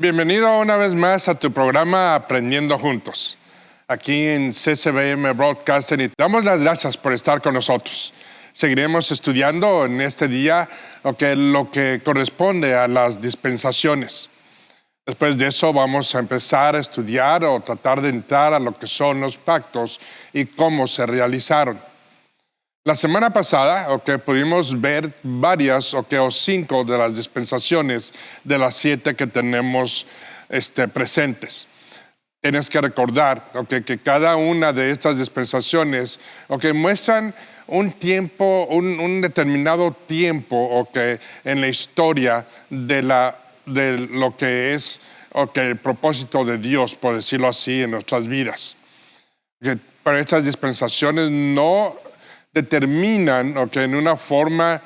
Bienvenido una vez más a tu programa Aprendiendo Juntos, aquí en CCBM Broadcasting, y te damos las gracias por estar con nosotros. Seguiremos estudiando en este día lo que corresponde a las dispensaciones. Después de eso vamos a empezar a estudiar o tratar de entrar a lo que son los pactos y cómo se realizaron. La semana pasada, pudimos ver varias o 5 de las dispensaciones de las 7 que tenemos presentes. Tienes que recordar que cada una de estas dispensaciones muestran un tiempo, un determinado tiempo en la historia de lo que es el propósito de Dios, por decirlo así, en nuestras vidas. Pero estas dispensaciones no determinan en una forma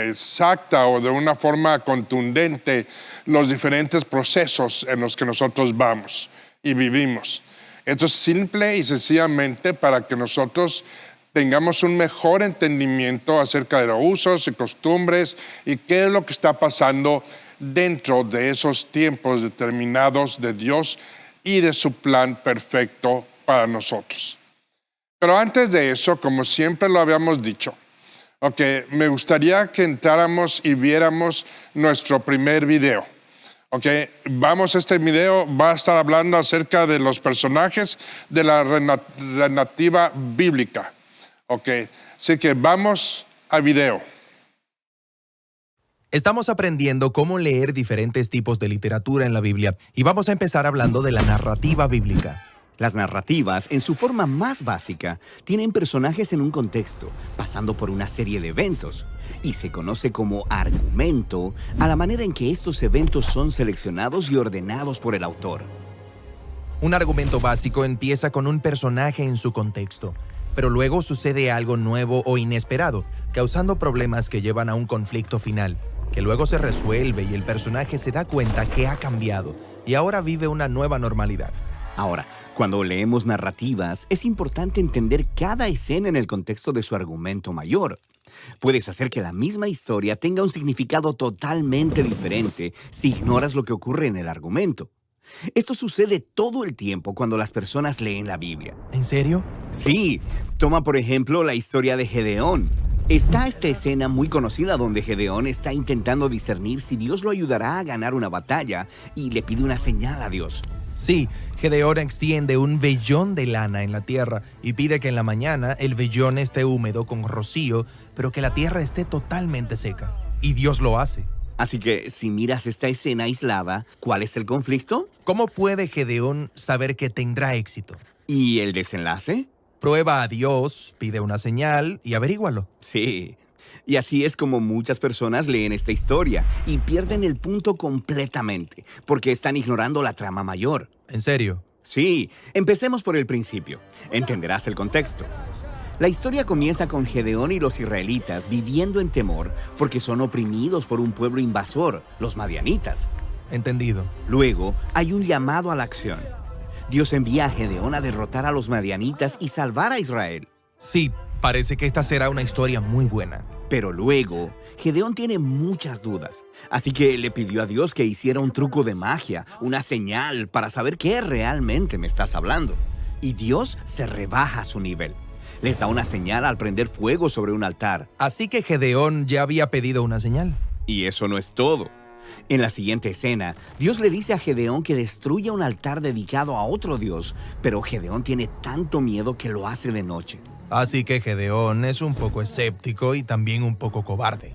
exacta o de una forma contundente los diferentes procesos en los que nosotros vamos y vivimos. Esto es simple y sencillamente para que nosotros tengamos un mejor entendimiento acerca de los usos y costumbres y qué es lo que está pasando dentro de esos tiempos determinados de Dios y de su plan perfecto para nosotros. Pero antes de eso, como siempre lo habíamos dicho, me gustaría que entráramos y viéramos nuestro primer video. Este video va a estar hablando acerca de los personajes de la narrativa bíblica. Así que vamos al video. Estamos aprendiendo cómo leer diferentes tipos de literatura en la Biblia y vamos a empezar hablando de la narrativa bíblica. Las narrativas, en su forma más básica, tienen personajes en un contexto, pasando por una serie de eventos, y se conoce como argumento a la manera en que estos eventos son seleccionados y ordenados por el autor. Un argumento básico empieza con un personaje en su contexto, pero luego sucede algo nuevo o inesperado, causando problemas que llevan a un conflicto final, que luego se resuelve y el personaje se da cuenta que ha cambiado y ahora vive una nueva normalidad. Ahora, cuando leemos narrativas, es importante entender cada escena en el contexto de su argumento mayor. Puedes hacer que la misma historia tenga un significado totalmente diferente si ignoras lo que ocurre en el argumento. Esto sucede todo el tiempo cuando las personas leen la Biblia. ¿En serio? Sí. Toma, por ejemplo, la historia de Gedeón. Está esta escena muy conocida donde Gedeón está intentando discernir si Dios lo ayudará a ganar una batalla y le pide una señal a Dios. Sí, Gedeón extiende un vellón de lana en la tierra y pide que en la mañana el vellón esté húmedo con rocío, pero que la tierra esté totalmente seca. Y Dios lo hace. Así que, si miras esta escena aislada, ¿cuál es el conflicto? ¿Cómo puede Gedeón saber que tendrá éxito? ¿Y el desenlace? Prueba a Dios, pide una señal y averígualo. Sí. Y así es como muchas personas leen esta historia y pierden el punto completamente, porque están ignorando la trama mayor. ¿En serio? Sí. Empecemos por el principio. Entenderás el contexto. La historia comienza con Gedeón y los israelitas viviendo en temor porque son oprimidos por un pueblo invasor, los madianitas. Entendido. Luego, hay un llamado a la acción. Dios envía a Gedeón a derrotar a los madianitas y salvar a Israel. Sí, parece que esta será una historia muy buena. Pero luego, Gedeón tiene muchas dudas, así que le pidió a Dios que hiciera un truco de magia, una señal para saber qué realmente me estás hablando. Y Dios se rebaja a su nivel. Les da una señal al prender fuego sobre un altar. Así que Gedeón ya había pedido una señal. Y eso no es todo. En la siguiente escena, Dios le dice a Gedeón que destruya un altar dedicado a otro Dios, pero Gedeón tiene tanto miedo que lo hace de noche. Así que Gedeón es un poco escéptico y también un poco cobarde.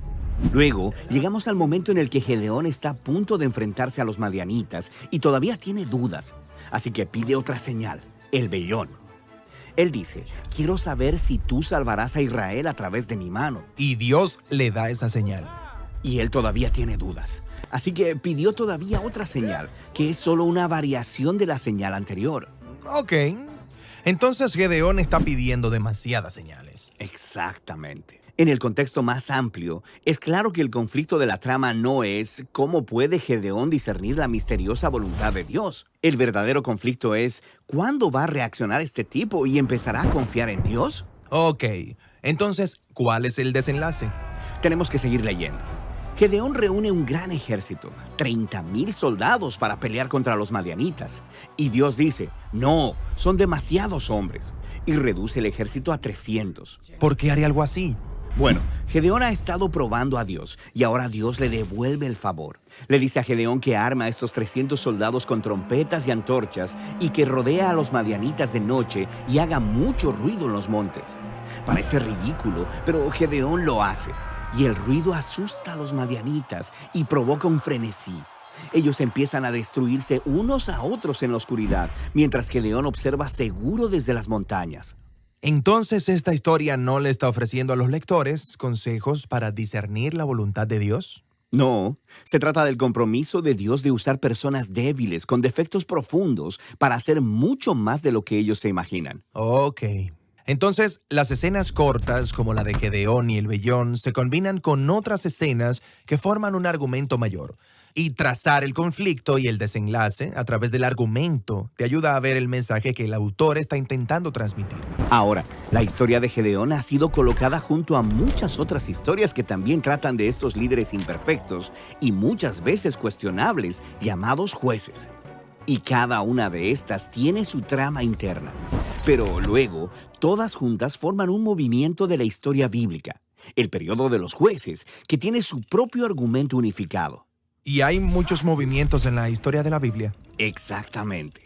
Luego, llegamos al momento en el que Gedeón está a punto de enfrentarse a los madianitas y todavía tiene dudas. Así que pide otra señal, el vellón. Él dice, quiero saber si tú salvarás a Israel a través de mi mano. Y Dios le da esa señal. Y él todavía tiene dudas. Así que pidió todavía otra señal, que es solo una variación de la señal anterior. Ok. Entonces Gedeón está pidiendo demasiadas señales. Exactamente. En el contexto más amplio, es claro que el conflicto de la trama no es cómo puede Gedeón discernir la misteriosa voluntad de Dios. El verdadero conflicto es ¿cuándo va a reaccionar este tipo y empezará a confiar en Dios? Ok. Entonces, ¿cuál es el desenlace? Tenemos que seguir leyendo. Gedeón reúne un gran ejército, 30,000 soldados para pelear contra los madianitas. Y Dios dice, no, son demasiados hombres. Y reduce el ejército a 300. ¿Por qué haría algo así? Bueno, Gedeón ha estado probando a Dios y ahora Dios le devuelve el favor. Le dice a Gedeón que arma a estos 300 soldados con trompetas y antorchas y que rodea a los madianitas de noche y haga mucho ruido en los montes. Parece ridículo, pero Gedeón lo hace. Y el ruido asusta a los madianitas y provoca un frenesí. Ellos empiezan a destruirse unos a otros en la oscuridad, mientras Gedeón observa seguro desde las montañas. Entonces, ¿esta historia no le está ofreciendo a los lectores consejos para discernir la voluntad de Dios? No, se trata del compromiso de Dios de usar personas débiles con defectos profundos para hacer mucho más de lo que ellos se imaginan. Ok. Entonces, las escenas cortas, como la de Gedeón y el vellón, se combinan con otras escenas que forman un argumento mayor. Y trazar el conflicto y el desenlace a través del argumento te ayuda a ver el mensaje que el autor está intentando transmitir. Ahora, la historia de Gedeón ha sido colocada junto a muchas otras historias que también tratan de estos líderes imperfectos y muchas veces cuestionables, llamados jueces. Y cada una de estas tiene su trama interna. Pero luego, todas juntas forman un movimiento de la historia bíblica, el periodo de los jueces, que tiene su propio argumento unificado. Y hay muchos movimientos en la historia de la Biblia. Exactamente.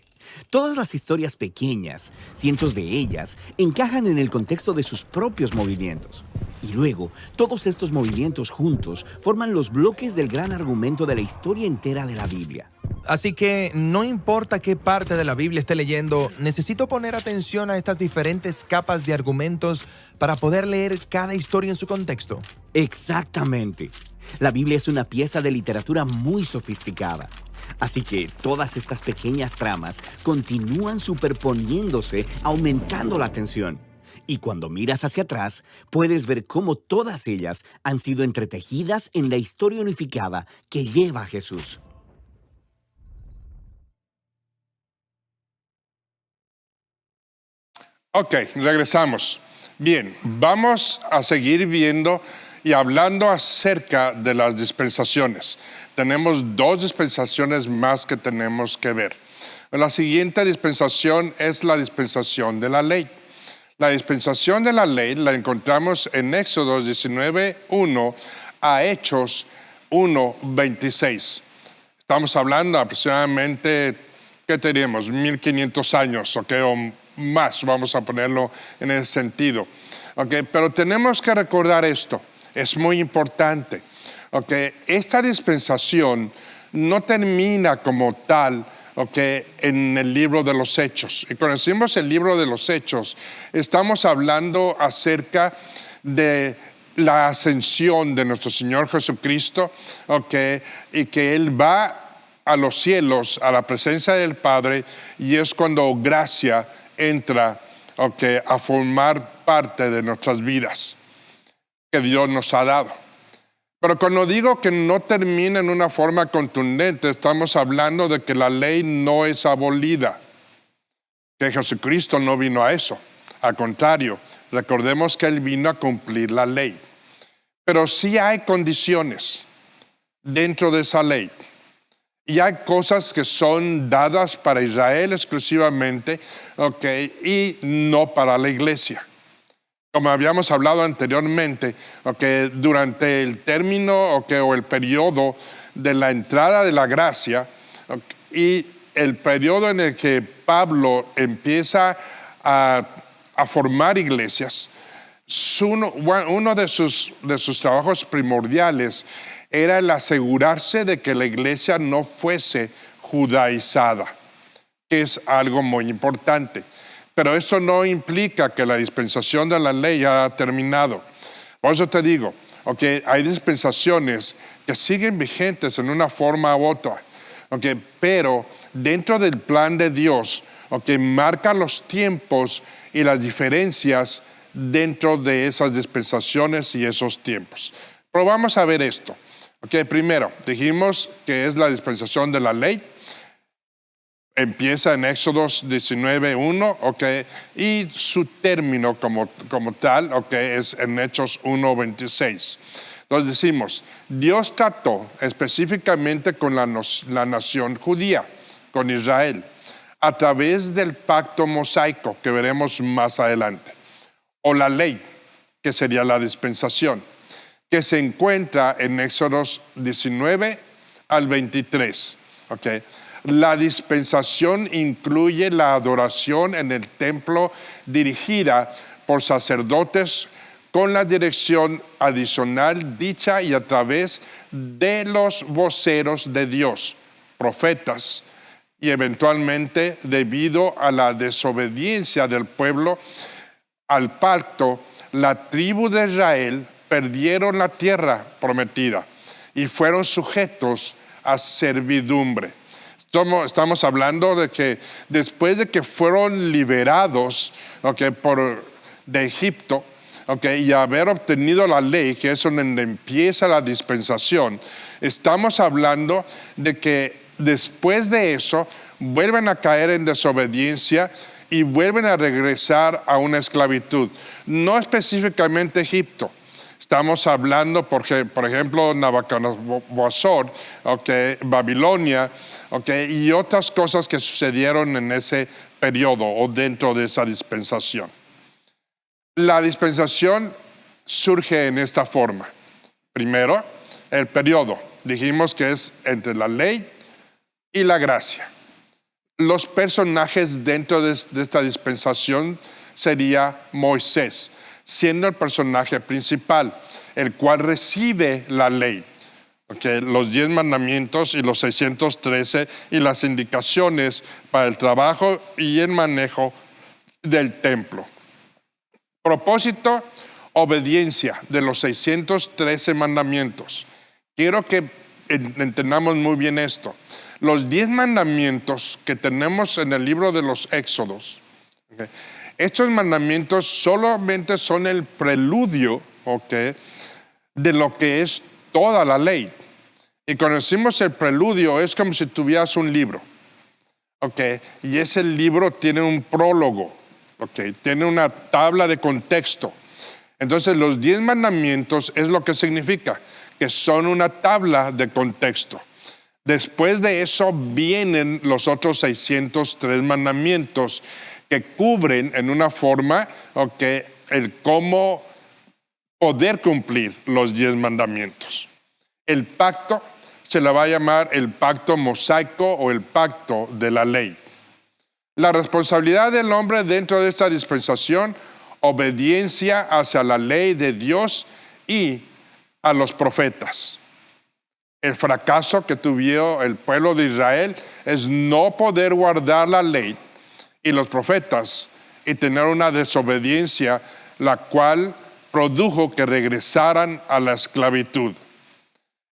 Todas las historias pequeñas, cientos de ellas, encajan en el contexto de sus propios movimientos. Y luego, todos estos movimientos juntos forman los bloques del gran argumento de la historia entera de la Biblia. Así que no importa qué parte de la Biblia esté leyendo, necesito poner atención a estas diferentes capas de argumentos para poder leer cada historia en su contexto. Exactamente. La Biblia es una pieza de literatura muy sofisticada. Así que todas estas pequeñas tramas continúan superponiéndose, aumentando la tensión. Y cuando miras hacia atrás, puedes ver cómo todas ellas han sido entretejidas en la historia unificada que lleva a Jesús. Ok, regresamos. Bien, vamos a seguir viendo y hablando acerca de las dispensaciones. Tenemos 2 dispensaciones más que tenemos que ver. La siguiente dispensación es la dispensación de la ley. La dispensación de la ley la encontramos en Éxodo 19:1 a Hechos 1:26. Estamos hablando aproximadamente, ¿qué tenemos? 1500 años, ¿ok? O más, vamos a ponerlo en ese sentido. ¿Ok? Pero tenemos que recordar esto, es muy importante. ¿Ok? Esta dispensación no termina como tal, ¿ok?, en el libro de los Hechos. Y cuando decimos el libro de los Hechos, estamos hablando acerca de la ascensión de nuestro Señor Jesucristo, ¿ok?, y que Él va a los cielos, a la presencia del Padre, y es cuando gracia entra, ¿ok?, a formar parte de nuestras vidas que Dios nos ha dado. Pero cuando digo que no termina en una forma contundente, estamos hablando de que la ley no es abolida, que Jesucristo no vino a eso. Al contrario, recordemos que Él vino a cumplir la ley. Pero sí hay condiciones dentro de esa ley. Y hay cosas que son dadas para Israel exclusivamente, ¿ok?, y no para la iglesia. Como habíamos hablado anteriormente, ¿okay?, durante el término, ¿okay?, o el periodo de la entrada de la gracia, ¿okay?, y el periodo en el que Pablo empieza a formar iglesias, uno de sus trabajos primordiales era el asegurarse de que la iglesia no fuese judaizada, que es algo muy importante. Pero eso no implica que la dispensación de la ley haya terminado. Por eso te digo, okay, hay dispensaciones que siguen vigentes en una forma u otra, okay, pero dentro del plan de Dios, okay, marca los tiempos y las diferencias dentro de esas dispensaciones y esos tiempos. Pero vamos a ver esto. Okay, primero, dijimos que es la dispensación de la ley. Empieza en Éxodo 19:1, okay, y su término como tal, okay, es en Hechos 1:26. Nos decimos, Dios trató específicamente con la nación judía, con Israel, a través del pacto mosaico que veremos más adelante, o la ley, que sería la dispensación, que se encuentra en Éxodos 19 al 23. ¿Okay? La dispensación incluye la adoración en el templo dirigida por sacerdotes con la dirección adicional dicha y a través de los voceros de Dios, profetas, y eventualmente debido a la desobediencia del pueblo al pacto, la tribu de Israel perdieron la tierra prometida y fueron sujetos a servidumbre. Estamos hablando de que después de que fueron liberados de Egipto, y haber obtenido la ley, que es donde empieza la dispensación, estamos hablando de que después de eso vuelven a caer en desobediencia y vuelven a regresar a una esclavitud. No específicamente Egipto. Estamos hablando, por ejemplo, Nabucodonosor, Babilonia, y otras cosas que sucedieron en ese periodo o dentro de esa dispensación. La dispensación surge en esta forma. Primero, el periodo. Dijimos que es entre la ley y la gracia. Los personajes dentro de esta dispensación sería Moisés, siendo el personaje principal, el cual recibe la ley. Los 10 mandamientos y los 613 y las indicaciones para el trabajo y el manejo del templo. Propósito, obediencia de los 613 mandamientos. Quiero que entendamos muy bien esto. Los 10 mandamientos que tenemos en el libro de los Éxodos, estos mandamientos solamente son el preludio de lo que es toda la ley. Y cuando decimos el preludio, es como si tuvieras un libro. Y ese libro tiene un prólogo. Tiene una tabla de contexto. Entonces los 10 mandamientos es lo que significa, que son una tabla de contexto. Después de eso vienen los otros 603 mandamientos que cubren en una forma el cómo poder cumplir los 10 mandamientos. El pacto se le va a llamar el pacto mosaico o el pacto de la ley. La responsabilidad del hombre dentro de esta dispensación, obediencia hacia la ley de Dios y a los profetas. El fracaso que tuvo el pueblo de Israel es no poder guardar la ley y los profetas y tener una desobediencia, la cual produjo que regresaran a la esclavitud.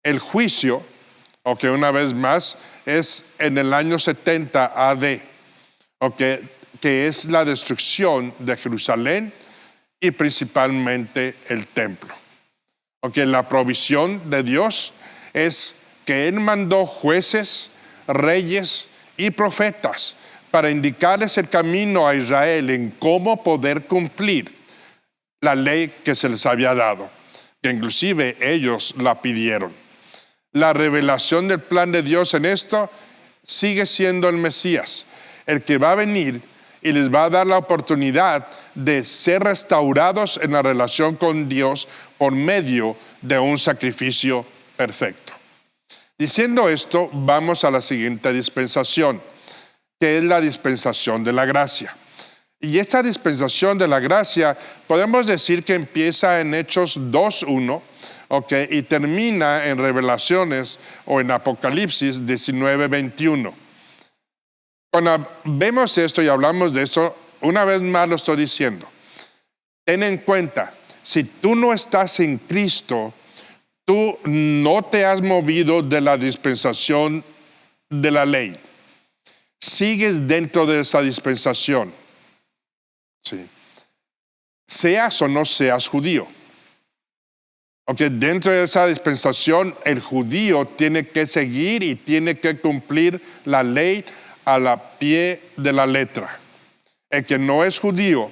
El juicio, una vez más, es en el año 70 AD. Que es la destrucción de Jerusalén y principalmente el templo. La provisión de Dios es que Él mandó jueces, reyes y profetas para indicarles el camino a Israel en cómo poder cumplir la ley que se les había dado, que inclusive ellos la pidieron. La revelación del plan de Dios en esto sigue siendo el Mesías, el que va a venir y les va a dar la oportunidad de ser restaurados en la relación con Dios por medio de un sacrificio perfecto. Diciendo esto, vamos a la siguiente dispensación, que es la dispensación de la gracia. Y esta dispensación de la gracia podemos decir que empieza en Hechos 2:1, y termina en Revelaciones o en Apocalipsis 19:21. Cuando vemos esto y hablamos de esto, una vez más lo estoy diciendo. Ten en cuenta, si tú no estás en Cristo, tú no te has movido de la dispensación de la ley. Sigues dentro de esa dispensación. Sí. Seas o no seas judío. Dentro de esa dispensación, el judío tiene que seguir y tiene que cumplir la ley a la pie de la letra. El que no es judío,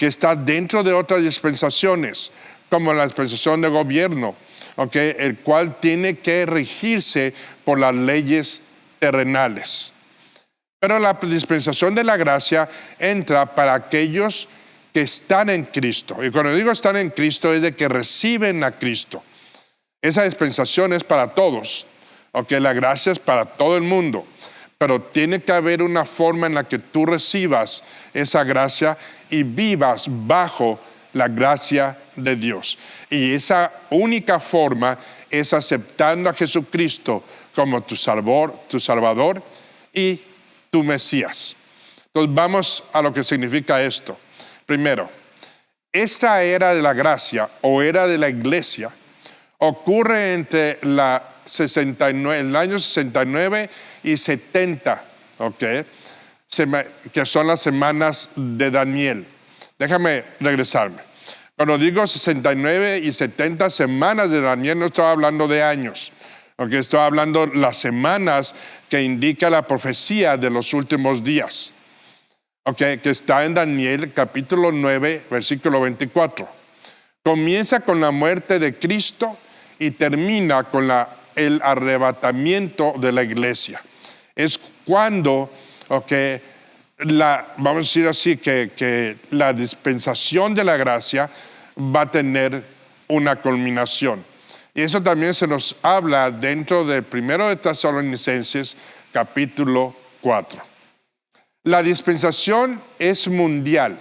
está dentro de otras dispensaciones, como la dispensación de gobierno, el cual tiene que regirse por las leyes terrenales. Pero la dispensación de la gracia entra para aquellos que están en Cristo. Y cuando digo están en Cristo es de que reciben a Cristo. Esa dispensación es para todos. La gracia es para todo el mundo. Pero tiene que haber una forma en la que tú recibas esa gracia y vivas bajo la gracia de Dios. Y esa única forma es aceptando a Jesucristo como tu Salvador y tu Mesías. Entonces vamos a lo que significa esto. Primero, esta era de la gracia o era de la iglesia ocurre entre el año 69 y 70, que son las semanas de Daniel. Déjame regresarme. Cuando digo 69 y 70 semanas de Daniel, no estoy hablando de años. Estoy hablando de las semanas que indica la profecía de los últimos días. Que está en Daniel capítulo 9, versículo 24. Comienza con la muerte de Cristo y termina con el arrebatamiento de la iglesia. Es cuando, vamos a decir así, que la dispensación de la gracia va a tener una culminación. Y eso también se nos habla dentro del 1 de Tesalonicenses, capítulo 4. La dispensación es mundial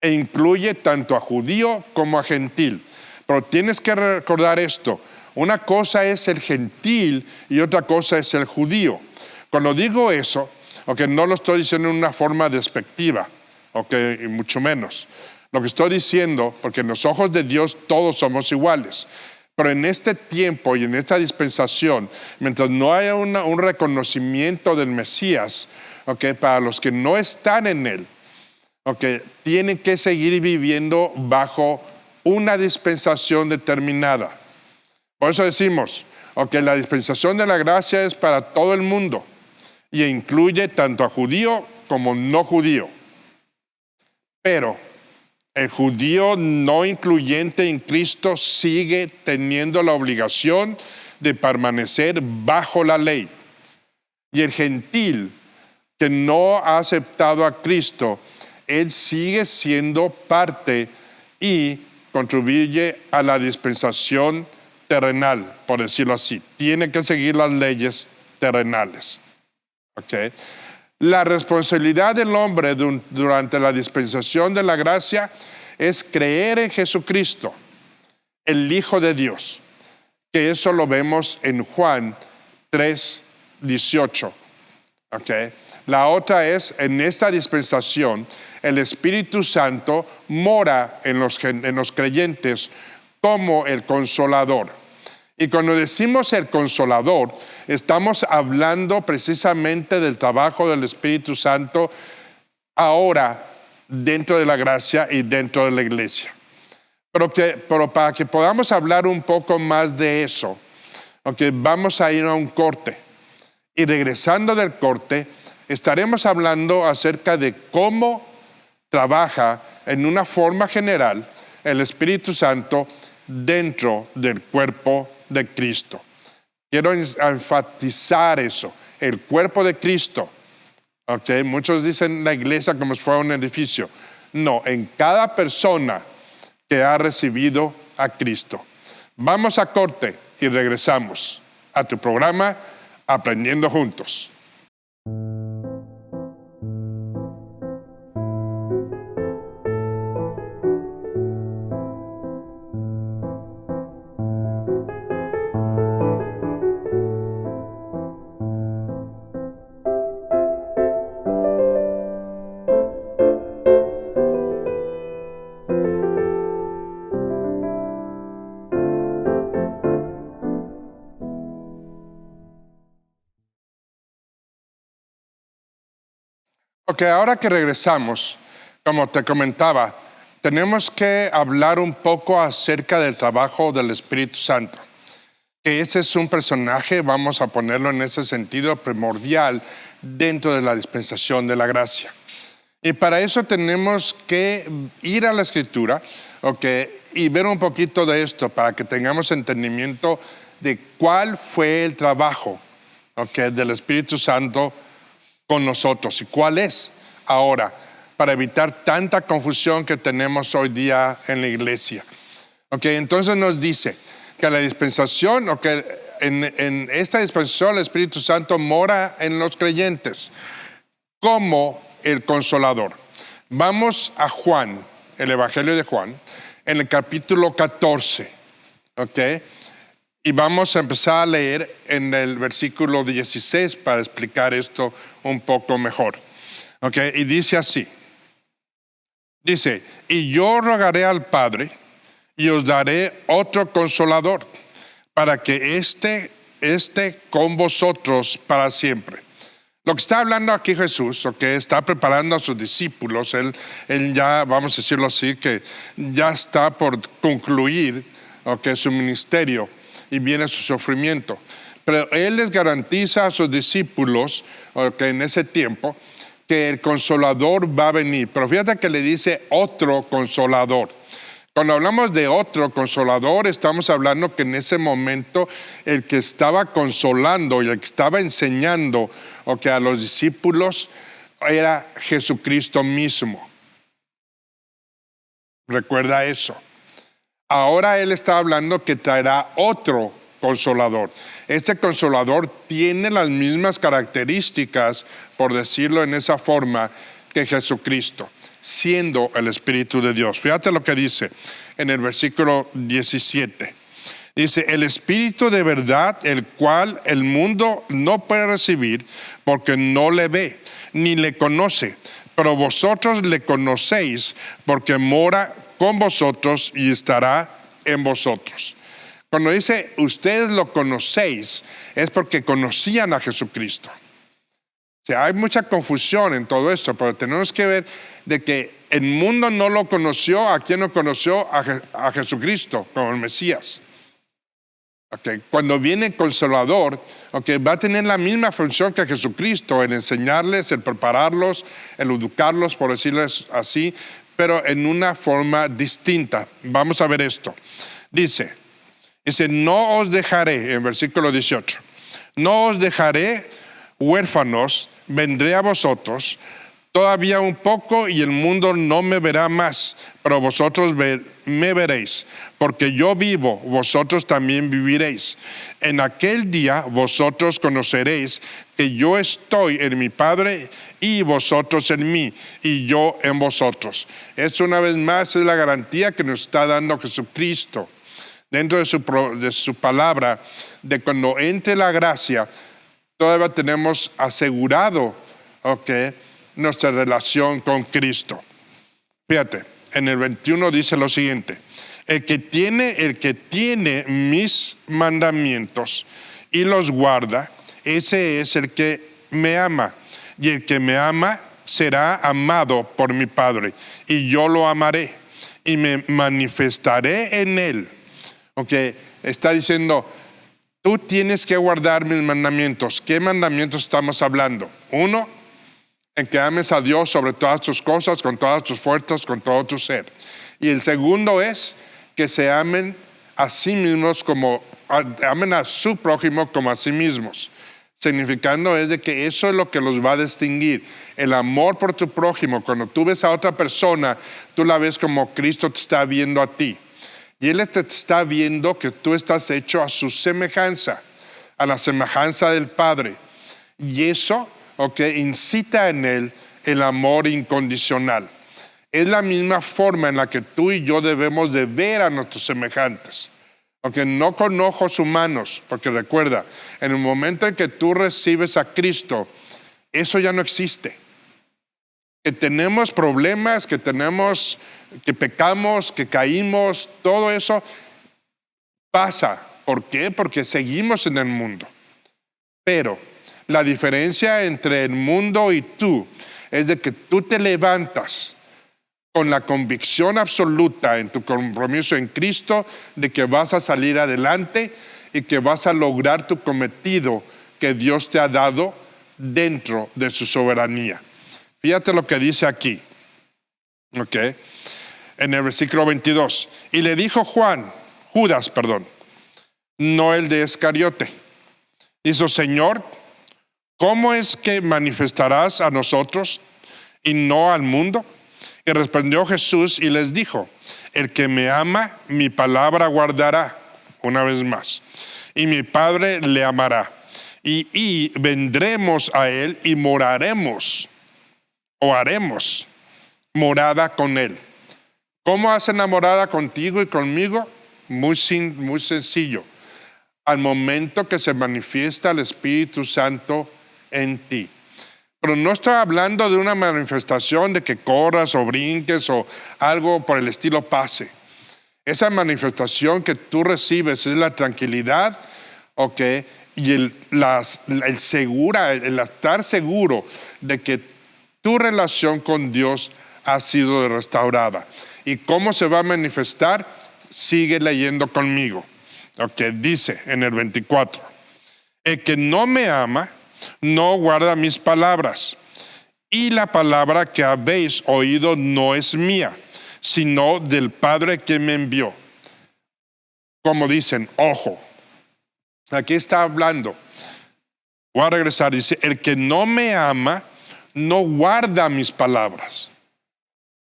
e incluye tanto a judío como a gentil. Pero tienes que recordar esto. Una cosa es el gentil y otra cosa es el judío. Cuando digo eso, no lo estoy diciendo en una forma despectiva, y mucho menos. Lo que estoy diciendo, porque en los ojos de Dios todos somos iguales. Pero en este tiempo y en esta dispensación, mientras no haya un reconocimiento del Mesías, para los que no están en él, tienen que seguir viviendo bajo una dispensación determinada. Por eso decimos, la dispensación de la gracia es para todo el mundo y incluye tanto a judío como no judío. Pero el judío no incluyente en Cristo sigue teniendo la obligación de permanecer bajo la ley. Y el gentil que no ha aceptado a Cristo, él sigue siendo parte y contribuye a la dispensación terrenal, por decirlo así. Tiene que seguir las leyes terrenales. La responsabilidad del hombre durante la dispensación de la gracia es creer en Jesucristo, el Hijo de Dios, que eso lo vemos en Juan 3:18. La otra es, en esta dispensación, el Espíritu Santo mora en los creyentes como el Consolador. Y cuando decimos el Consolador, estamos hablando precisamente del trabajo del Espíritu Santo ahora dentro de la gracia y dentro de la iglesia. Pero para que podamos hablar un poco más de eso, vamos a ir a un corte. Y regresando del corte, estaremos hablando acerca de cómo trabaja en una forma general el Espíritu Santo dentro del cuerpo de Cristo. Quiero enfatizar eso, el cuerpo de Cristo. Muchos dicen la iglesia como si fuera un edificio. No, en cada persona que ha recibido a Cristo. Vamos a corte y regresamos a tu programa Aprendiendo Juntos. Ahora que regresamos, como te comentaba, tenemos que hablar un poco acerca del trabajo del Espíritu Santo. Que ese es un personaje, vamos a ponerlo en ese sentido, primordial dentro de la dispensación de la gracia. Y para eso tenemos que ir a la Escritura, y ver un poquito de esto para que tengamos entendimiento de cuál fue el trabajo del Espíritu Santo con nosotros y cuál es ahora, para evitar tanta confusión que tenemos hoy día en la iglesia. Entonces nos dice que la dispensación, en esta dispensación el Espíritu Santo mora en los creyentes como el Consolador. Vamos a Juan, el Evangelio de Juan, en el capítulo 14, y vamos a empezar a leer en el versículo 16 para explicar esto un poco mejor. Y dice así, dice, y yo rogaré al Padre y os daré otro Consolador para que esté con vosotros para siempre. Lo que está hablando aquí Jesús, está preparando a sus discípulos, él ya, vamos a decirlo así, que ya está por concluir su ministerio y viene su sufrimiento. Pero él les garantiza a sus discípulos en ese tiempo que el Consolador va a venir. Pero fíjate que le dice otro Consolador. Cuando hablamos de otro Consolador, estamos hablando que en ese momento el que estaba consolando y el que estaba enseñando a los discípulos era Jesucristo mismo. Recuerda eso. Ahora él está hablando que traerá otro Consolador. Este Consolador tiene las mismas características, por decirlo en esa forma, que Jesucristo, siendo el Espíritu de Dios. Fíjate lo que dice en el versículo 17. Dice, el Espíritu de verdad, el cual el mundo no puede recibir porque no le ve, ni le conoce. Pero vosotros le conocéis porque mora con vosotros y estará en vosotros. Cuando dice, ustedes lo conocéis, es porque conocían a Jesucristo. O sea, hay mucha confusión en todo esto, pero tenemos que ver de que el mundo no lo conoció. ¿A quién no conoció? A Jesucristo como el Mesías. Cuando viene el Consolador, va a tener la misma función que Jesucristo, en enseñarles, en prepararlos, en educarlos, por decirles así, pero en una forma distinta. Vamos a ver esto. Dice, no os dejaré, en versículo 18, no os dejaré huérfanos, vendré a vosotros. Todavía un poco y el mundo no me verá más, pero vosotros me veréis, porque yo vivo, vosotros también viviréis. En aquel día vosotros conoceréis que yo estoy en mi Padre y vosotros en mí y yo en vosotros. Esto una vez más es la garantía que nos está dando Jesucristo dentro de su palabra, de cuando entre la gracia, todavía tenemos asegurado nuestra relación con Cristo. Fíjate, en el 21 dice lo siguiente, el que tiene mis mandamientos y los guarda, ese es el que me ama, y el que me ama será amado por mi Padre, y yo lo amaré y me manifestaré en él. Está diciendo, tú tienes que guardar mis mandamientos. ¿Qué mandamientos estamos hablando? Uno, en que ames a Dios sobre todas tus cosas, con todas tus fuerzas, con todo tu ser. Y el segundo es que se amen a sí mismos amen a su prójimo como a sí mismos. Significando es de que eso es lo que los va a distinguir. El amor por tu prójimo, cuando tú ves a otra persona, tú la ves como Cristo te está viendo a ti. Y Él te está viendo que tú estás hecho a su semejanza, a la semejanza del Padre. Y eso incita en él el amor incondicional. Es la misma forma en la que tú y yo debemos de ver a nuestros semejantes. No con ojos humanos, porque recuerda, en el momento en que tú recibes a Cristo, eso ya no existe. Que tenemos problemas, que pecamos, que caímos, todo eso pasa. ¿Por qué? Porque seguimos en el mundo. Pero la diferencia entre el mundo y tú es de que tú te levantas con la convicción absoluta en tu compromiso en Cristo de que vas a salir adelante y que vas a lograr tu cometido que Dios te ha dado dentro de su soberanía. Fíjate lo que dice aquí. ¿Ok? En el versículo 22. Y le dijo Judas, no el de Iscariote. Dice, Señor, ¿cómo es que manifestarás a nosotros y no al mundo? Y respondió Jesús y les dijo, el que me ama, mi palabra guardará, una vez más, y mi Padre le amará. Y vendremos a él y moraremos, o haremos morada con él. ¿Cómo hacen la morada contigo y conmigo? Muy sencillo. Al momento que se manifiesta el Espíritu Santo en ti. Pero no estoy hablando de una manifestación de que corras o brinques o algo por el estilo pase. Esa manifestación que tú recibes es la tranquilidad, ¿ok? Y el estar seguro de que tu relación con Dios ha sido restaurada. ¿Y cómo se va a manifestar? Sigue leyendo conmigo. Ok, dice en el 24, el que no me ama, no guarda mis palabras, y la palabra que habéis oído no es mía, sino del Padre que me envió. Como dicen, ojo, aquí está hablando. Voy a regresar, dice, el que no me ama, no guarda mis palabras.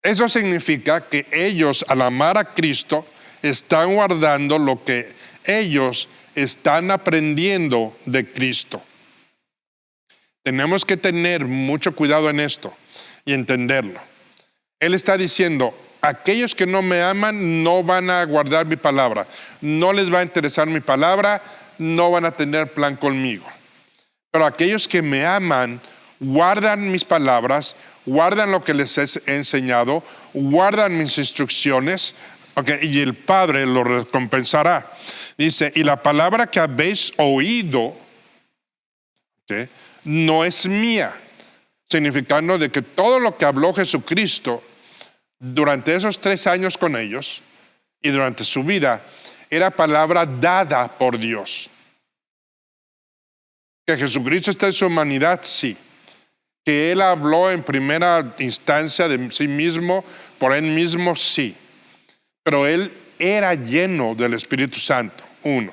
Eso significa que ellos, al amar a Cristo, están guardando lo que ellos están aprendiendo de Cristo. Tenemos que tener mucho cuidado en esto y entenderlo. Él está diciendo, aquellos que no me aman no van a guardar mi palabra, no les va a interesar mi palabra, no van a tener plan conmigo. Pero aquellos que me aman, guardan mis palabras, guardan lo que les he enseñado, guardan mis instrucciones, okay, y el Padre lo recompensará. Dice, y la palabra que habéis oído, okay, no es mía, significando de que todo lo que habló Jesucristo durante esos 3 años con ellos y durante su vida era palabra dada por Dios. Que Jesucristo está en su humanidad, sí. Que Él habló en primera instancia de sí mismo, por Él mismo, sí. Pero Él era lleno del Espíritu Santo, 1.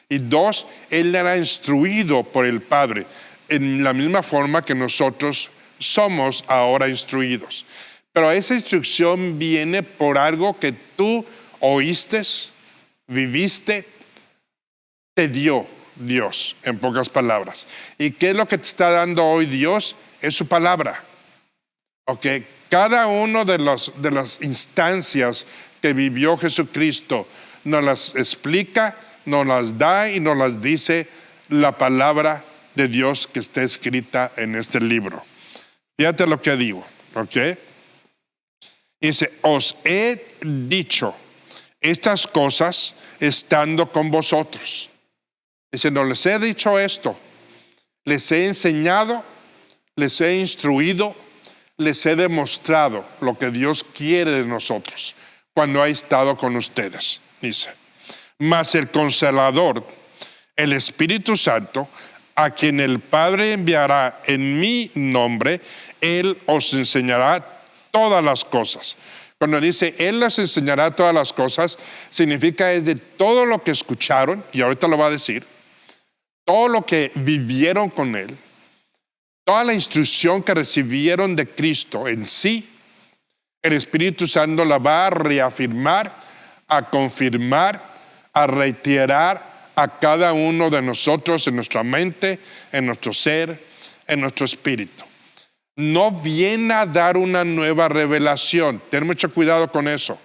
Y 2, Él era instruido por el Padre, en la misma forma que nosotros somos ahora instruidos. Pero esa instrucción viene por algo que tú oíste, viviste, te dio Dios, en pocas palabras. ¿Y qué es lo que te está dando hoy Dios? Es su palabra. Okay. Cada uno de las instancias que vivió Jesucristo nos las explica, nos las da y nos las dice la palabra de Dios que está escrita en este libro. Fíjate lo que digo, ¿ok? Dice, os he dicho estas cosas estando con vosotros. Dice, no les he dicho esto, les he enseñado, les he instruido, les he demostrado lo que Dios quiere de nosotros cuando ha estado con ustedes. Dice, mas el Consolador, el Espíritu Santo, a quien el Padre enviará en mi nombre, Él os enseñará todas las cosas. Cuando dice Él les enseñará todas las cosas, significa es de todo lo que escucharon, y ahorita lo va a decir, todo lo que vivieron con Él, toda la instrucción que recibieron de Cristo en sí, el Espíritu Santo la va a reafirmar, a confirmar, a reiterar a cada uno de nosotros en nuestra mente, en nuestro ser, en nuestro espíritu. No viene a dar una nueva revelación. Ten mucho cuidado con eso.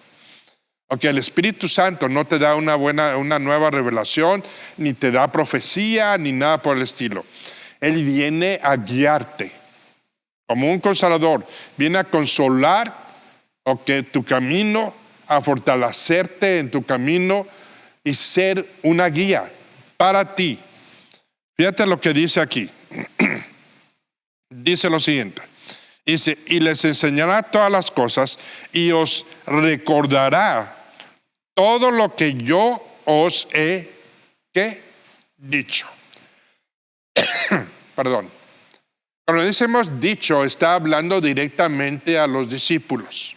Okay, el Espíritu Santo no te da una nueva revelación, ni te da profecía, ni nada por el estilo. Él viene a guiarte como un consolador. Viene a consolar, okay, tu camino, a fortalecerte en tu camino y ser una guía para ti. Fíjate lo que dice aquí. Dice lo siguiente. Dice, y les enseñará todas las cosas y os recordará todo lo que yo os he dicho. Perdón. Cuando dice hemos dicho, está hablando directamente a los discípulos.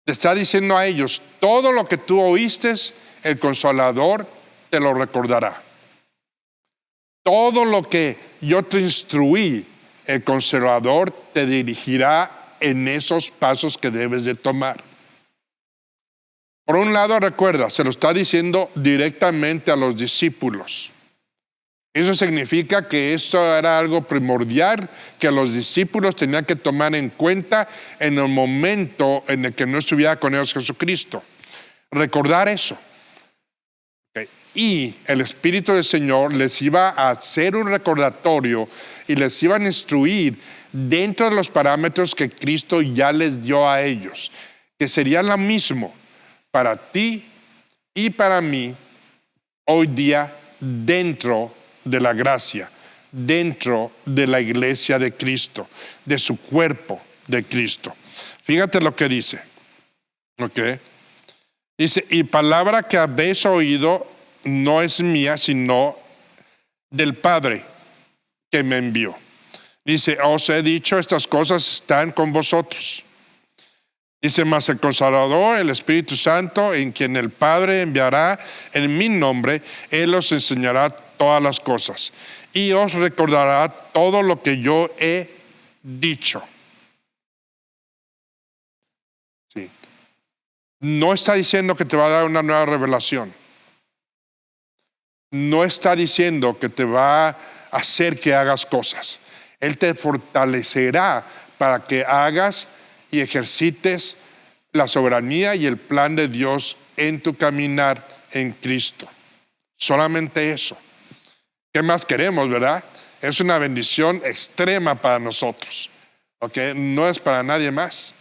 Le está diciendo a ellos, todo lo que tú oíste, el Consolador te lo recordará. Todo lo que yo te instruí, el Consolador te dirigirá en esos pasos que debes de tomar. Por un lado, recuerda, se lo está diciendo directamente a los discípulos. Eso significa que eso era algo primordial que los discípulos tenían que tomar en cuenta en el momento en el que no estuviera con ellos Jesucristo. Recordar eso. Okay. Y el Espíritu del Señor les iba a hacer un recordatorio y les iba a instruir dentro de los parámetros que Cristo ya les dio a ellos, que sería lo mismo para ti y para mí hoy día dentro de la gracia, dentro de la iglesia de Cristo, de su cuerpo de Cristo. Fíjate lo que dice. ¿Ok? Dice, y palabra que habéis oído no es mía, sino del Padre que me envió. Dice, os he dicho, estas cosas están con vosotros. Dice, mas el Consolador, el Espíritu Santo, en quien el Padre enviará en mi nombre, Él os enseñará todas las cosas y os recordará todo lo que yo he dicho. Sí. No está diciendo que te va a dar una nueva revelación. No está diciendo que te va a hacer que hagas cosas. Él te fortalecerá para que hagas y ejercites la soberanía y el plan de Dios en tu caminar en Cristo. Solamente eso. ¿Qué más queremos, verdad? Es una bendición extrema para nosotros. ¿Okay? No es para nadie más.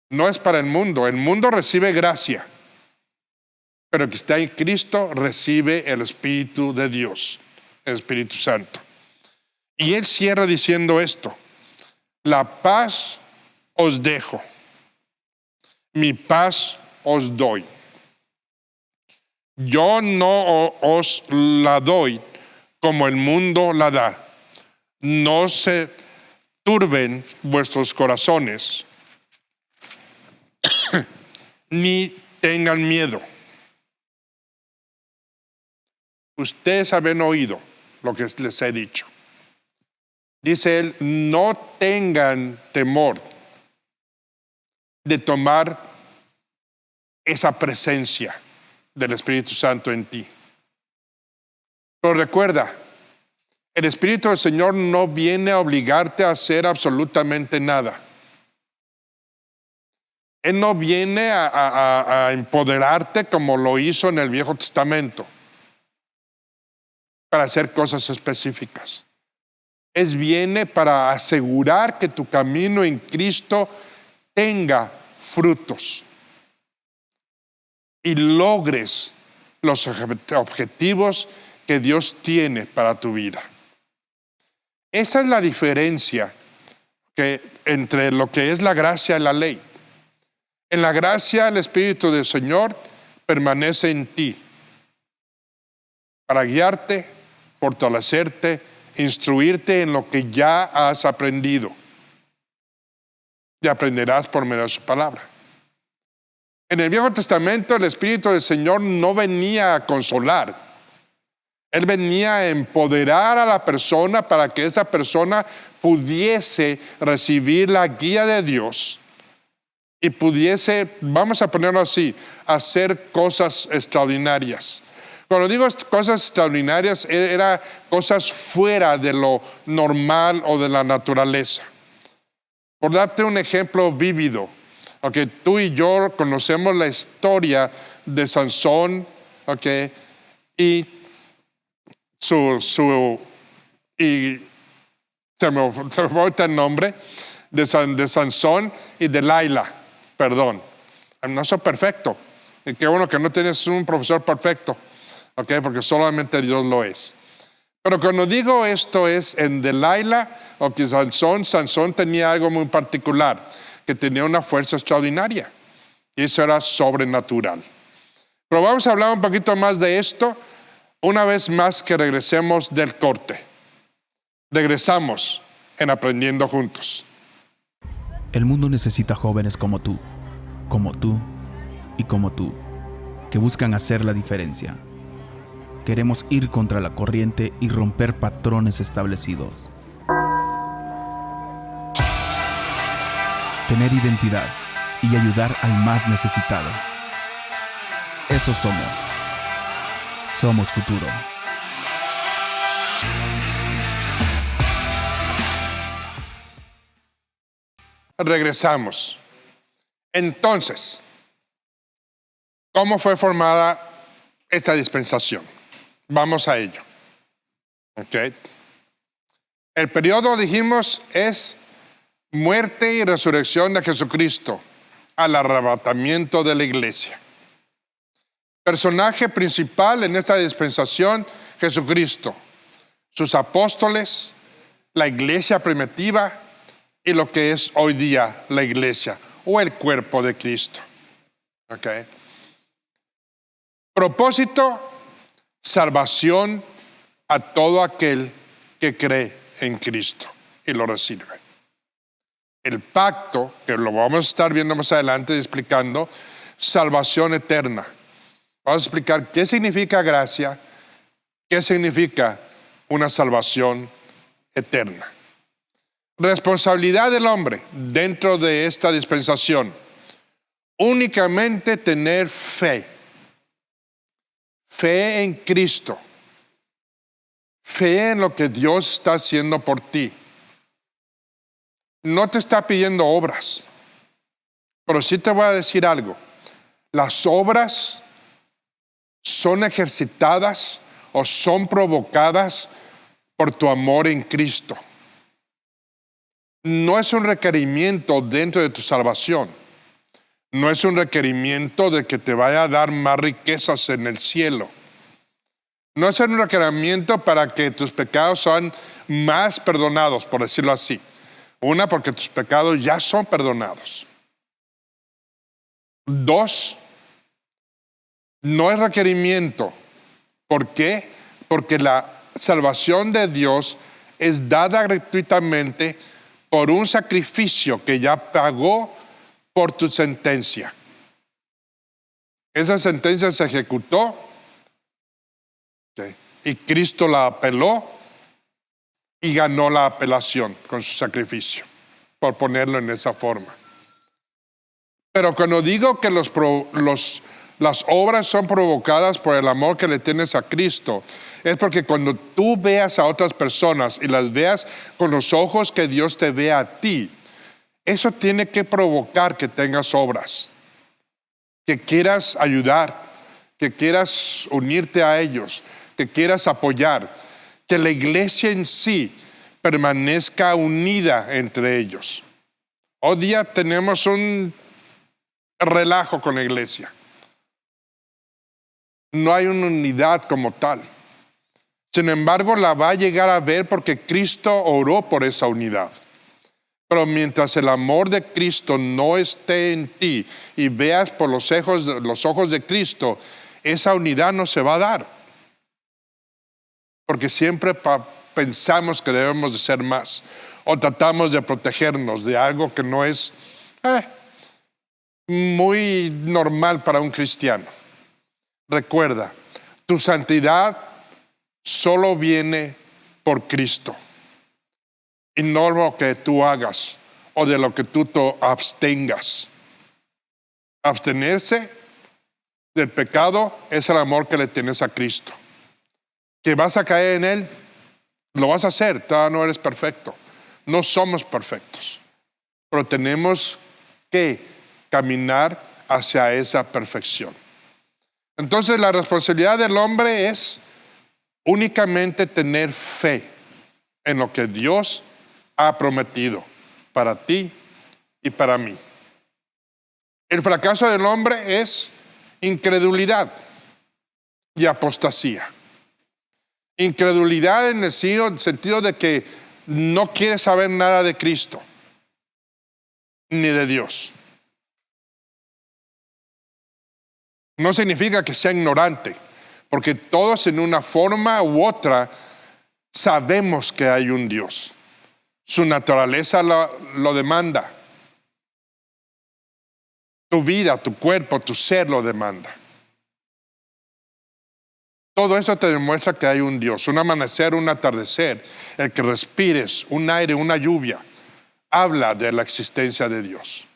No es para el mundo. El mundo recibe gracia. Pero el que está en Cristo recibe el Espíritu de Dios, el Espíritu Santo. Y Él cierra diciendo esto. La paz os dejo. Mi paz os doy. Yo no os la doy como el mundo la da. No se turben vuestros corazones, ni tengan miedo. Ustedes habían oído lo que les he dicho. Dice Él, no tengan temor de tomar esa presencia del Espíritu Santo en ti. Pero recuerda, el Espíritu del Señor no viene a obligarte a hacer absolutamente nada. Él no viene a empoderarte como lo hizo en el Viejo Testamento para hacer cosas específicas. Él viene para asegurar que tu camino en Cristo tenga frutos y logres los objetivos que Dios tiene para tu vida. Esa es la diferencia entre lo que es la gracia y la ley. En la gracia, el Espíritu del Señor permanece en ti para guiarte, fortalecerte, instruirte en lo que ya has aprendido. Y aprenderás por medio de su palabra. En el Viejo Testamento, el Espíritu del Señor no venía a consolar. Él venía a empoderar a la persona para que esa persona pudiese recibir la guía de Dios y pudiese, vamos a ponerlo así, hacer cosas extraordinarias. Cuando digo cosas extraordinarias, era cosas fuera de lo normal o de la naturaleza. Por darte un ejemplo vívido, tú y yo conocemos la historia de Sansón, y se me fue el nombre de Sansón y de Laila, perdón. No soy perfecto. Y qué bueno que no tienes un profesor perfecto, porque solamente Dios lo es. Pero cuando digo esto es en Delilah o que Sansón tenía algo muy particular, que tenía una fuerza extraordinaria. Y eso era sobrenatural. Pero vamos a hablar un poquito más de esto una vez más que regresemos del corte. Regresamos en Aprendiendo Juntos. El mundo necesita jóvenes como tú y como tú, que buscan hacer la diferencia. Queremos ir contra la corriente y romper patrones establecidos. Tener identidad y ayudar al más necesitado. Eso somos. Somos futuro. Regresamos. Entonces, ¿cómo fue formada esta dispensación? Vamos a ello. Okay. El periodo, dijimos, es muerte y resurrección de Jesucristo al arrebatamiento de la iglesia. Personaje principal en esta dispensación, Jesucristo, sus apóstoles, la iglesia primitiva y lo que es hoy día la iglesia o el cuerpo de Cristo. Okay. Propósito, salvación a todo aquel que cree en Cristo y lo recibe. El pacto, que lo vamos a estar viendo más adelante explicando, salvación eterna. Vamos a explicar qué significa gracia, qué significa una salvación eterna. Responsabilidad del hombre dentro de esta dispensación. Únicamente tener fe. Fe en Cristo. Fe en lo que Dios está haciendo por ti. No te está pidiendo obras, pero sí te voy a decir algo. Las obras son ejercitadas o son provocadas por tu amor en Cristo. No es un requerimiento dentro de tu salvación. No es un requerimiento de que te vaya a dar más riquezas en el cielo. No es un requerimiento para que tus pecados sean más perdonados, por decirlo así. Una, porque tus pecados ya son perdonados. Dos, no es requerimiento. ¿Por qué? Porque la salvación de Dios es dada gratuitamente por un sacrificio que ya pagó por tu sentencia. Esa sentencia se ejecutó, ¿sí? Y Cristo la apeló y ganó la apelación con su sacrificio, por ponerlo en esa forma. Pero cuando digo que las obras son provocadas por el amor que le tienes a Cristo, es porque cuando tú veas a otras personas y las veas con los ojos que Dios te ve a ti, eso tiene que provocar que tengas obras, que quieras ayudar, que quieras unirte a ellos, que quieras apoyar, que la iglesia en sí permanezca unida entre ellos. Hoy día tenemos un relajo con la iglesia. No hay una unidad como tal. Sin embargo, la va a llegar a ver porque Cristo oró por esa unidad. Pero mientras el amor de Cristo no esté en ti y veas por los ojos de Cristo, esa unidad no se va a dar. Porque siempre pensamos que debemos de ser más. O tratamos de protegernos de algo que no es muy normal para un cristiano. Recuerda, tu santidad solo viene por Cristo. Y no lo que tú hagas o de lo que tú te abstengas. Abstenerse del pecado es el amor que le tienes a Cristo. Que vas a caer en Él, lo vas a hacer, todavía no eres perfecto. No somos perfectos, pero tenemos que caminar hacia esa perfección. Entonces la responsabilidad del hombre es únicamente tener fe en lo que Dios ha prometido para ti y para mí. El fracaso del hombre es incredulidad y apostasía. Incredulidad en el sentido de que no quiere saber nada de Cristo ni de Dios. No significa que sea ignorante, porque todos en una forma u otra Sabemos que hay un Dios. Su naturaleza lo demanda. Tu vida, tu cuerpo, tu ser lo demanda. Todo eso te demuestra que hay un Dios, un amanecer, un atardecer, el que respires, un aire, una lluvia, habla de la existencia de Dios.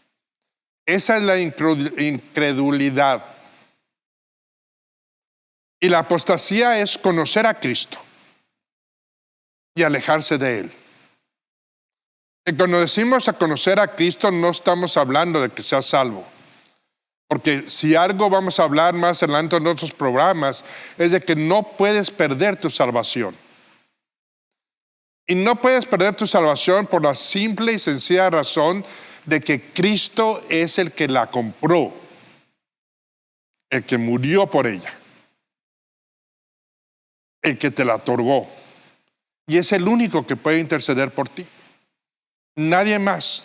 Esa es la incredulidad. Y la apostasía es conocer a Cristo y alejarse de Él. Y cuando decimos a conocer a Cristo, no estamos hablando de que seas salvo. Porque si algo vamos a hablar más adelante en otros programas, es de que no puedes perder tu salvación. Y no puedes perder tu salvación por la simple y sencilla razón de que Cristo es el que la compró, el que murió por ella, el que te la otorgó. Y es el único que puede interceder por ti. Nadie más.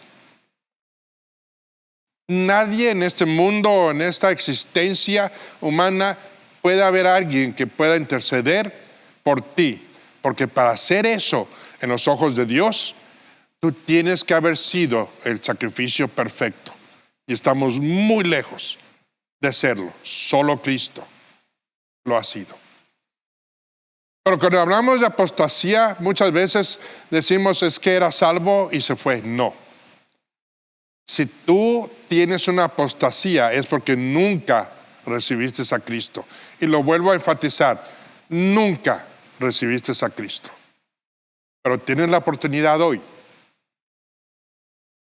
Nadie en este mundo, en esta existencia humana, puede haber alguien que pueda interceder por ti. Porque para hacer eso en los ojos de Dios, tú tienes que haber sido el sacrificio perfecto. Y estamos muy lejos de serlo. Solo Cristo lo ha sido. Pero cuando hablamos de apostasía, muchas veces decimos es que era salvo y se fue. No. Si tú tienes una apostasía es porque nunca recibiste a Cristo. Y lo vuelvo a enfatizar, nunca recibiste a Cristo. Pero tienes la oportunidad hoy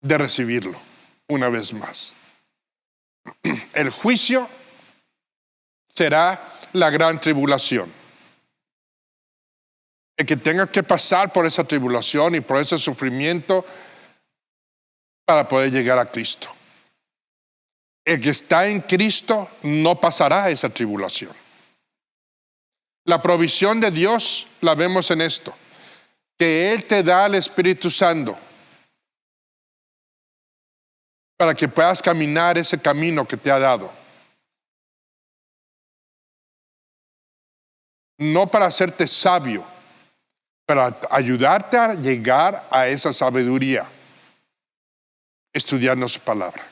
de recibirlo una vez más. El juicio será la gran tribulación. El que tenga que pasar por esa tribulación y por ese sufrimiento para poder llegar a Cristo. El que está en Cristo no pasará esa tribulación. La provisión de Dios la vemos en esto, que Él te da al Espíritu Santo para que puedas caminar ese camino que te ha dado. No para hacerte sabio, para ayudarte a llegar a esa sabiduría, estudiando su palabra.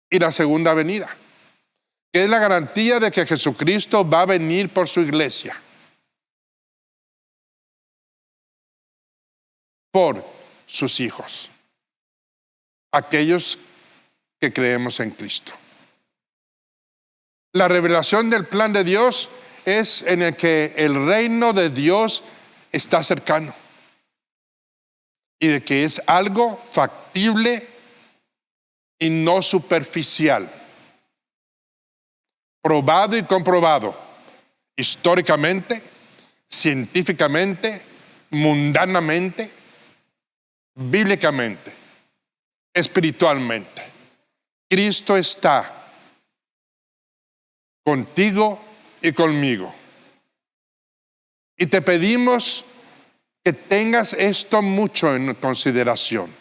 Y la segunda venida, que es la garantía de que Jesucristo va a venir por su iglesia, por sus hijos, aquellos que creemos en Cristo. La revelación del plan de Dios es en el que el reino de Dios está cercano y de que es algo factible y no superficial, probado y comprobado históricamente, científicamente, mundanamente, bíblicamente, espiritualmente. Cristo está contigo y conmigo. Y te pedimos que tengas esto mucho en consideración.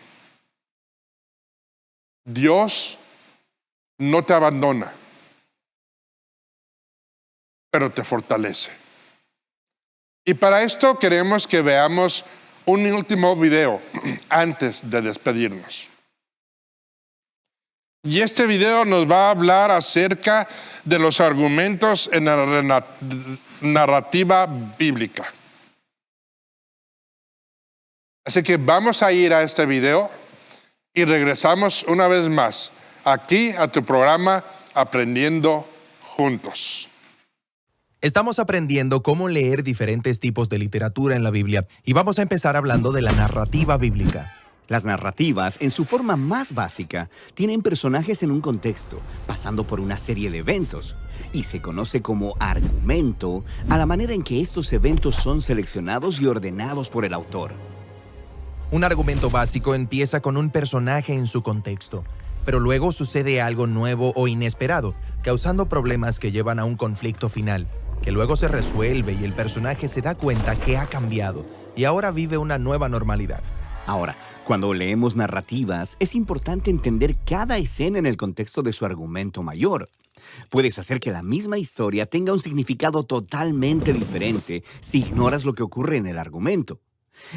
Dios no te abandona, pero te fortalece. Y para esto queremos que veamos un último video antes de despedirnos. Y este video nos va a hablar acerca de los argumentos en la narrativa bíblica. Así que vamos a ir a este video y regresamos una vez más aquí a tu programa Aprendiendo Juntos. Estamos aprendiendo cómo leer diferentes tipos de literatura en la Biblia y vamos a empezar hablando de la narrativa bíblica. Las narrativas, en su forma más básica, tienen personajes en un contexto, pasando por una serie de eventos, y se conoce como argumento a la manera en que estos eventos son seleccionados y ordenados por el autor. Un argumento básico empieza con un personaje en su contexto, pero luego sucede algo nuevo o inesperado, causando problemas que llevan a un conflicto final, que luego se resuelve y el personaje se da cuenta que ha cambiado y ahora vive una nueva normalidad. Ahora, cuando leemos narrativas, es importante entender cada escena en el contexto de su argumento mayor. Puedes hacer que la misma historia tenga un significado totalmente diferente si ignoras lo que ocurre en el argumento.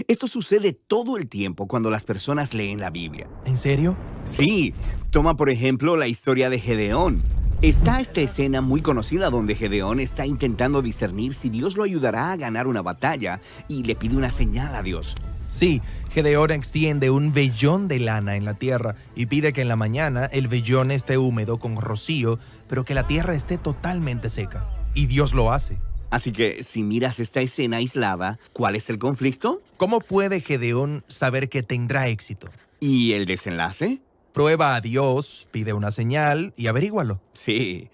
Esto sucede todo el tiempo cuando las personas leen la Biblia. ¿En serio? Sí, toma por ejemplo la historia de Gedeón. Está esta escena muy conocida donde Gedeón está intentando discernir si Dios lo ayudará a ganar una batalla y le pide una señal a Dios. Sí, Gedeón extiende un vellón de lana en la tierra y pide que en la mañana el vellón esté húmedo con rocío, pero que la tierra esté totalmente seca. Y Dios lo hace. Así que si miras esta escena aislada, ¿cuál es el conflicto? ¿Cómo puede Gedeón saber que tendrá éxito? ¿Y el desenlace? Prueba a Dios, pide una señal y averígualo. Sí.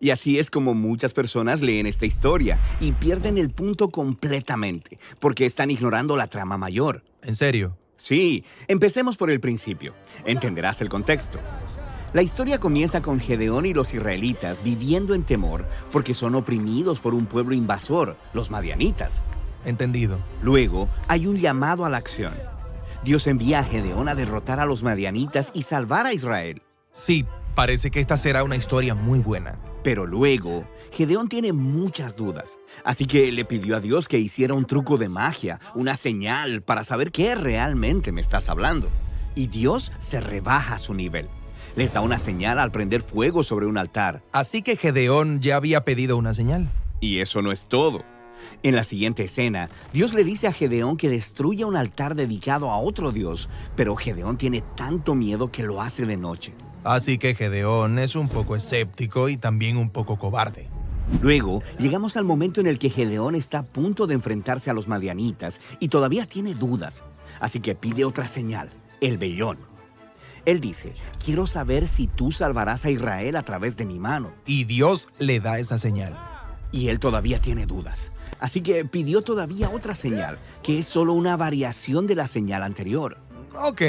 Y así es como muchas personas leen esta historia y pierden el punto completamente, porque están ignorando la trama mayor. ¿En serio? Sí, empecemos por el principio. Entenderás el contexto. La historia comienza con Gedeón y los israelitas viviendo en temor porque son oprimidos por un pueblo invasor, los madianitas. Entendido. Luego, hay un llamado a la acción. Dios envía a Gedeón a derrotar a los madianitas y salvar a Israel. Sí, parece que esta será una historia muy buena. Pero luego, Gedeón tiene muchas dudas, así que le pidió a Dios que hiciera un truco de magia, una señal para saber qué realmente me estás hablando. Y Dios se rebaja a su nivel. Les da una señal al prender fuego sobre un altar. Así que Gedeón ya había pedido una señal. Y eso no es todo. En la siguiente escena, Dios le dice a Gedeón que destruya un altar dedicado a otro Dios, pero Gedeón tiene tanto miedo que lo hace de noche. Así que Gedeón es un poco escéptico y también un poco cobarde. Luego, llegamos al momento en el que Gedeón está a punto de enfrentarse a los madianitas y todavía tiene dudas. Así que pide otra señal, el vellón. Él dice, quiero saber si tú salvarás a Israel a través de mi mano. Y Dios le da esa señal. Y él todavía tiene dudas. Así que pidió todavía otra señal, que es solo una variación de la señal anterior. Ok.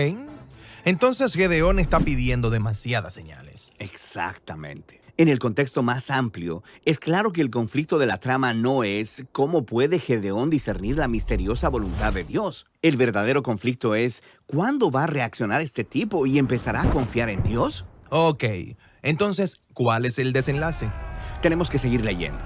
Entonces Gedeón está pidiendo demasiadas señales. Exactamente. En el contexto más amplio, es claro que el conflicto de la trama no es cómo puede Gedeón discernir la misteriosa voluntad de Dios. El verdadero conflicto es ¿cuándo va a reaccionar este tipo y empezará a confiar en Dios? Ok. Entonces, ¿cuál es el desenlace? Tenemos que seguir leyendo.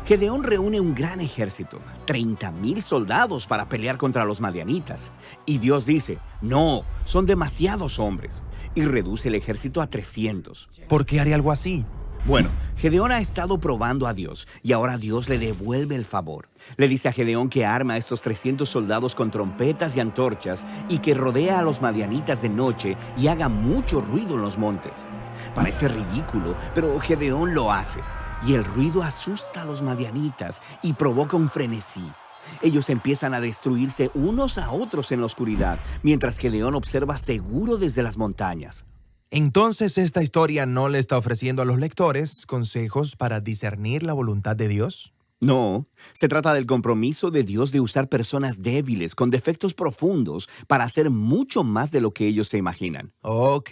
Gedeón reúne un gran ejército, 30,000 soldados para pelear contra los madianitas. Y Dios dice, no, son demasiados hombres. Y reduce el ejército a 300. ¿Por qué haría algo así? Bueno, Gedeón ha estado probando a Dios y ahora Dios le devuelve el favor. Le dice a Gedeón que arma a estos 300 soldados con trompetas y antorchas y que rodea a los madianitas de noche y haga mucho ruido en los montes. Parece ridículo, pero Gedeón lo hace. Y el ruido asusta a los madianitas y provoca un frenesí. Ellos empiezan a destruirse unos a otros en la oscuridad, mientras Gedeón observa seguro desde las montañas. Entonces, ¿esta historia no le está ofreciendo a los lectores consejos para discernir la voluntad de Dios? No, se trata del compromiso de Dios de usar personas débiles con defectos profundos para hacer mucho más de lo que ellos se imaginan. Ok.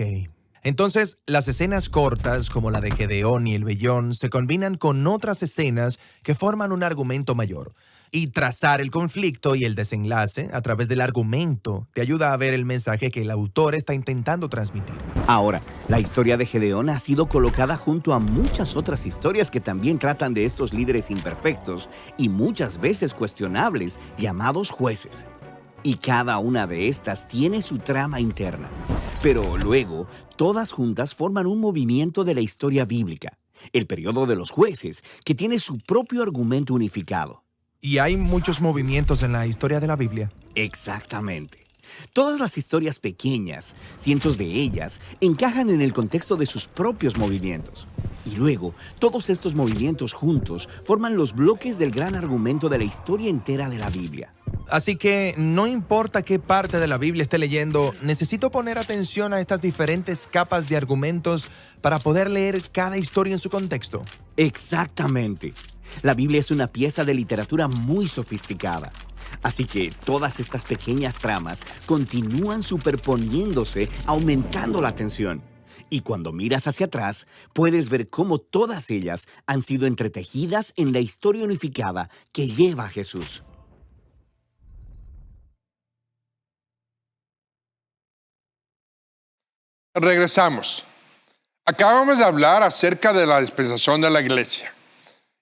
Entonces, las escenas cortas, como la de Gedeón y el vellón, se combinan con otras escenas que forman un argumento mayor. Y trazar el conflicto y el desenlace a través del argumento te ayuda a ver el mensaje que el autor está intentando transmitir. Ahora, la historia de Gedeón ha sido colocada junto a muchas otras historias que también tratan de estos líderes imperfectos y muchas veces cuestionables, llamados jueces. Y cada una de estas tiene su trama interna. Pero luego, todas juntas forman un movimiento de la historia bíblica, el periodo de los jueces, que tiene su propio argumento unificado. Y hay muchos movimientos en la historia de la Biblia. Exactamente. Todas las historias pequeñas, cientos de ellas, encajan en el contexto de sus propios movimientos. Y luego, todos estos movimientos juntos forman los bloques del gran argumento de la historia entera de la Biblia. Así que no importa qué parte de la Biblia esté leyendo, necesito poner atención a estas diferentes capas de argumentos para poder leer cada historia en su contexto. Exactamente. La Biblia es una pieza de literatura muy sofisticada. Así que todas estas pequeñas tramas continúan superponiéndose, aumentando la tensión. Y cuando miras hacia atrás, puedes ver cómo todas ellas han sido entretejidas en la historia unificada que lleva a Jesús. Regresamos. Acabamos de hablar acerca de la dispensación de la iglesia.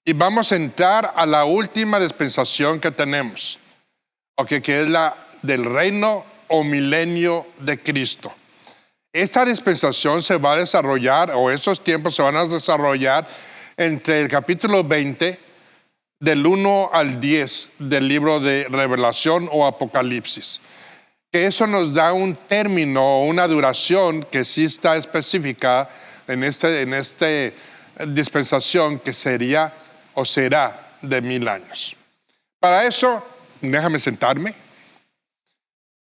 Y vamos a entrar a la última dispensación que tenemos, que es la del reino o milenio de Cristo. Esta dispensación se va a desarrollar, o esos tiempos se van a desarrollar entre el capítulo 20, del 1 al 10 del libro de Revelación o Apocalipsis. Que eso nos da un término o una duración que sí está específica en esta dispensación, que sería o será de 1000 años. Para eso, déjame sentarme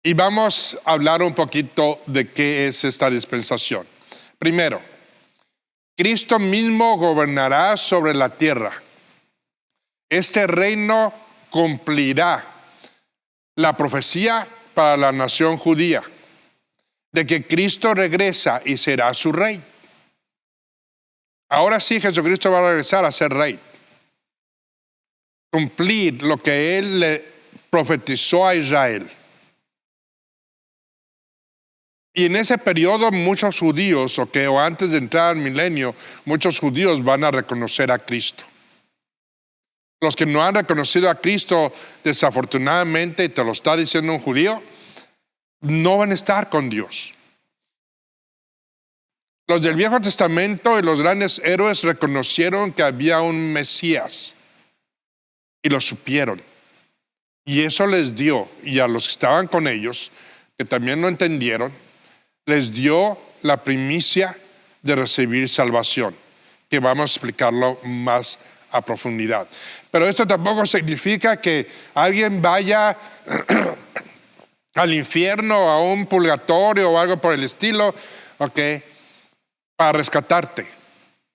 y vamos a hablar un poquito de qué es esta dispensación. Primero, Cristo mismo gobernará sobre la tierra. Este reino cumplirá la profecía para la nación judía de que Cristo regresa y será su rey. Ahora sí, Jesucristo va a regresar a ser rey. Cumplir lo que Él le profetizó a Israel. Y en ese periodo muchos judíos, o antes de entrar al milenio, muchos judíos van a reconocer a Cristo. Los que no han reconocido a Cristo, desafortunadamente, y te lo está diciendo un judío, no van a estar con Dios. Los del Viejo Testamento y los grandes héroes reconocieron que había un Mesías y lo supieron. Y eso les dio, y a los que estaban con ellos, que también lo entendieron, les dio la primicia de recibir salvación, que vamos a explicarlo más a profundidad. Pero esto tampoco significa que alguien vaya al infierno, a un purgatorio o algo por el estilo, para rescatarte.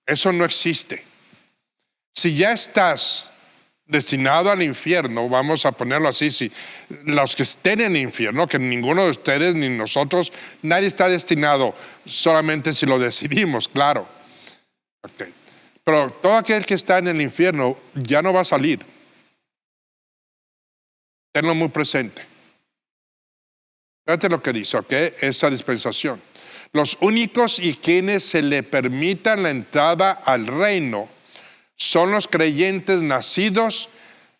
Eso no existe. Si ya estás destinado al infierno, vamos a ponerlo así, si los que estén en el infierno, que ninguno de ustedes ni nosotros, nadie está destinado, solamente si lo decidimos, claro. Pero todo aquel que está en el infierno ya no va a salir. Tenlo muy presente. Fíjate lo que dice, esa dispensación. Los únicos y quienes se le permitan la entrada al reino son los creyentes nacidos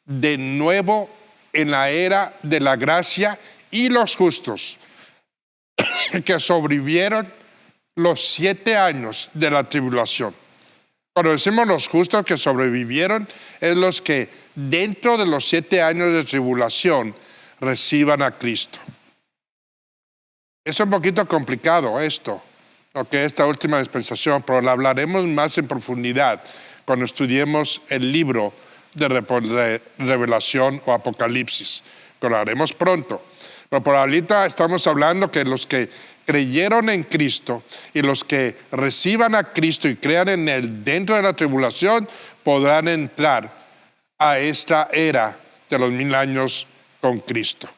de nuevo en la era de la gracia y los justos que sobrevivieron los 7 años de la tribulación. Cuando decimos los justos que sobrevivieron, es los que dentro de los 7 años de tribulación reciban a Cristo. Es un poquito complicado esto, esta última dispensación, pero la hablaremos más en profundidad cuando estudiemos el libro de Revelación o Apocalipsis, que lo haremos pronto. Pero por ahorita estamos hablando que los que creyeron en Cristo y los que reciban a Cristo y crean en Él dentro de la tribulación podrán entrar a esta era de los 1000 años con Cristo.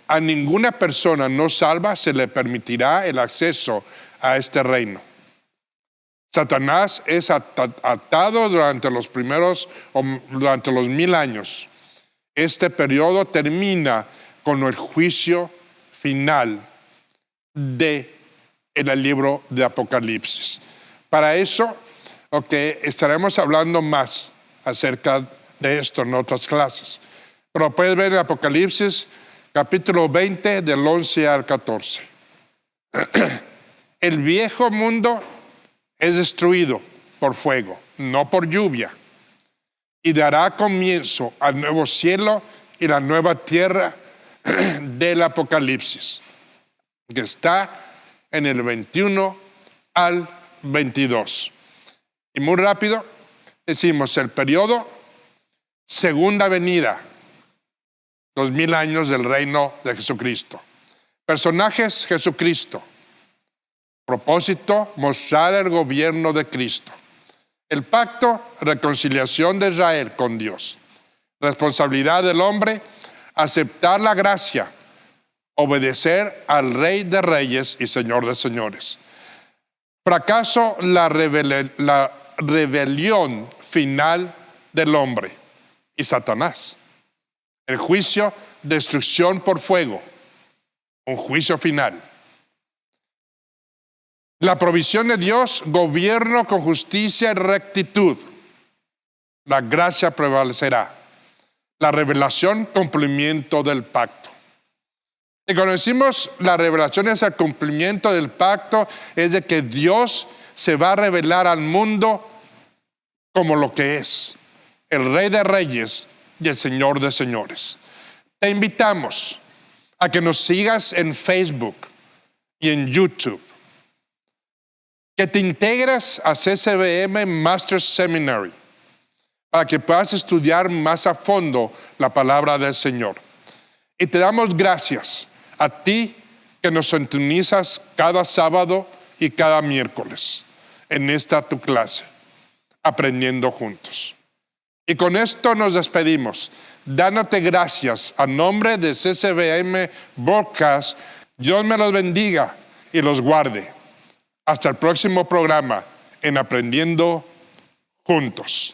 A ninguna persona no salva se le permitirá el acceso a este reino. Satanás es atado durante los 1000 años. Este periodo termina con el juicio final en el libro de Apocalipsis. Para eso, estaremos hablando más acerca de esto en otras clases. Pero puedes ver en Apocalipsis capítulo 20 del 11 al 14. El viejo mundo es destruido por fuego, no por lluvia, y dará comienzo al nuevo cielo y la nueva tierra del Apocalipsis, que está en el 21 al 22. Y muy rápido decimos el periodo segunda venida, los 1000 años del reino de Jesucristo. Personajes: Jesucristo. Propósito: mostrar el gobierno de Cristo. El pacto: reconciliación de Israel con Dios. Responsabilidad del hombre: aceptar la gracia, obedecer al Rey de Reyes y Señor de Señores. Fracaso: la rebelión final del hombre y Satanás. El juicio: destrucción por fuego, un juicio final. La provisión de Dios, gobierno con justicia y rectitud. La gracia prevalecerá. La revelación, cumplimiento del pacto. Y cuando decimos la revelación es el cumplimiento del pacto, es de que Dios se va a revelar al mundo como lo que es, el Rey de Reyes y el Señor de Señores. Te invitamos a que nos sigas en Facebook y en YouTube, que te integres a CCBM Master's Seminary para que puedas estudiar más a fondo la palabra del Señor. Y te damos gracias a ti que nos sintonizas cada sábado y cada miércoles en esta tu clase, aprendiendo juntos. Y con esto nos despedimos, dándote gracias a nombre de CCBM Broadcast. Dios me los bendiga y los guarde. Hasta el próximo programa en Aprendiendo Juntos.